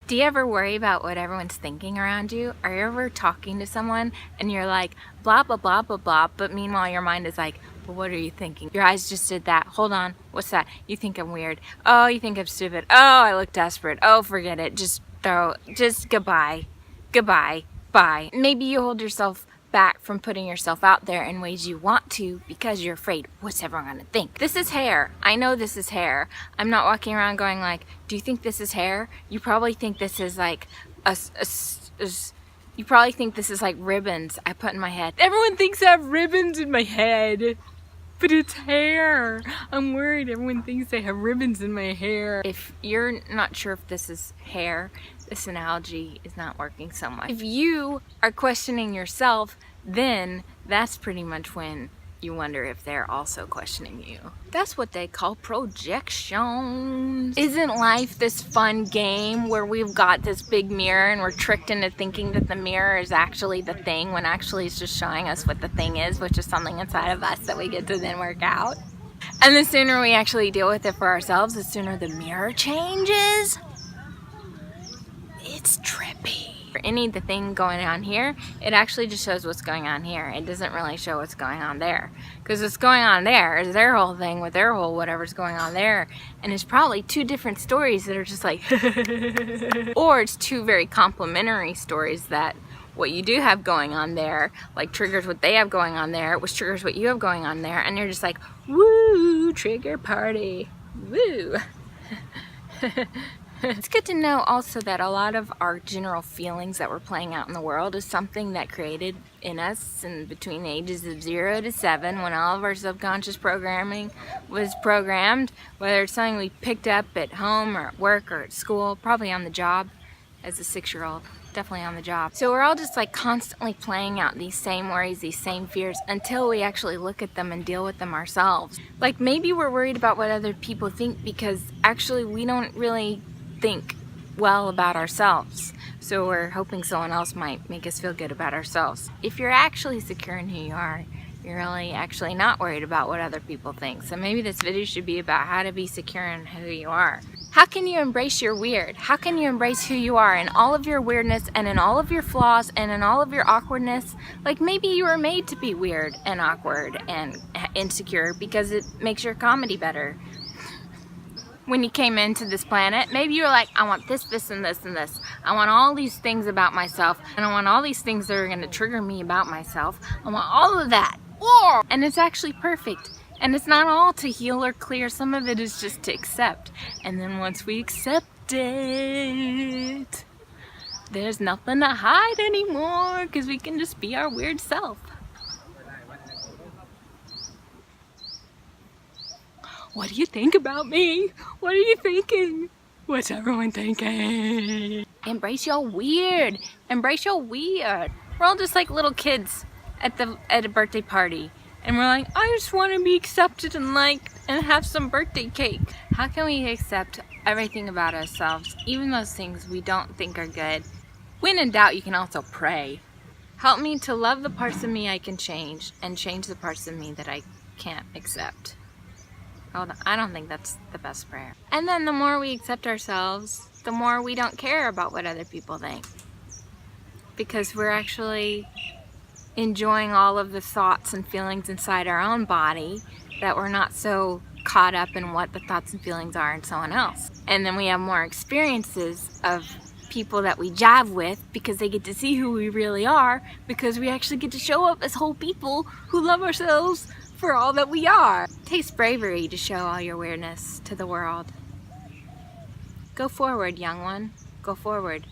Do you ever worry about what everyone's thinking around you? Are you ever talking to someone and you're like, blah, blah, blah, blah, blah, but meanwhile your mind is like, well, what are you thinking? Your eyes just did that. Hold on. What's that? You think I'm weird. Oh, you think I'm stupid. Oh, I look desperate. Oh, forget it. Just goodbye. Goodbye. Bye. Maybe you hold yourself back from putting yourself out there in ways you want to because you're afraid, what's everyone gonna think? This is hair. I know this is hair. I'm not walking around going like, do you think this is hair? You probably think this is like you probably think this is like ribbons I put in my head. Everyone thinks I have ribbons in my head, but it's hair. I'm worried everyone thinks I have ribbons in my hair. If you're not sure if this is hair, this analogy is not working so much. If you are questioning yourself, then that's pretty much when you wonder if they're also questioning you. That's what they call projections. Isn't life this fun game where we've got this big mirror and we're tricked into thinking that the mirror is actually the thing when actually it's just showing us what the thing is, which is something inside of us that we get to then work out? And the sooner we actually deal with it for ourselves, the sooner the mirror changes. It's trippy. For any of the thing going on here, it actually just shows what's going on here. It doesn't really show what's going on there. Because what's going on there is their whole thing with their whole whatever's going on there. And it's probably two different stories that are just like, or it's two very complementary stories that what you do have going on there, like triggers what they have going on there, which triggers what you have going on there. And you're just like, woo, trigger party, woo. It's good to know also that a lot of our general feelings that we're playing out in the world is something that created in us in between the ages of 0 to 7 when all of our subconscious programming was programmed, whether it's something we picked up at home or at work or at school, probably on the job as a 6-year-old, definitely on the job. So we're all just like constantly playing out these same worries, these same fears until we actually look at them and deal with them ourselves. Like maybe we're worried about what other people think because actually we don't really think well about ourselves, so we're hoping someone else might make us feel good about ourselves. If you're actually secure in who you are, you're really actually not worried about what other people think. So maybe this video should be about how to be secure in who you are. How can you embrace your weird? How can you embrace who you are in all of your weirdness and in all of your flaws and in all of your awkwardness? Like maybe you were made to be weird and awkward and insecure because it makes your comedy better. When you came into this planet, maybe you were like, I want this, this, and this, and this. I want all these things about myself, and I want all these things that are going to trigger me about myself. I want all of that. And it's actually perfect. And it's not all to heal or clear. Some of it is just to accept. And then once we accept it, there's nothing to hide anymore because we can just be our weird self. What do you think about me? What are you thinking? What's everyone thinking? Embrace your weird. Embrace your weird. We're all just like little kids at a birthday party. And we're like, I just want to be accepted and liked and have some birthday cake. How can we accept everything about ourselves, even those things we don't think are good? When in doubt, you can also pray. Help me to love the parts of me I can change and change the parts of me that I can't accept. Hold on, I don't think that's the best prayer. And then the more we accept ourselves, the more we don't care about what other people think. Because we're actually enjoying all of the thoughts and feelings inside our own body that we're not so caught up in what the thoughts and feelings are in someone else. And then we have more experiences of people that we jive with because they get to see who we really are, because we actually get to show up as whole people who love ourselves for all that we are. It takes bravery to show all your weirdness to the world. Go forward, young one. Go forward.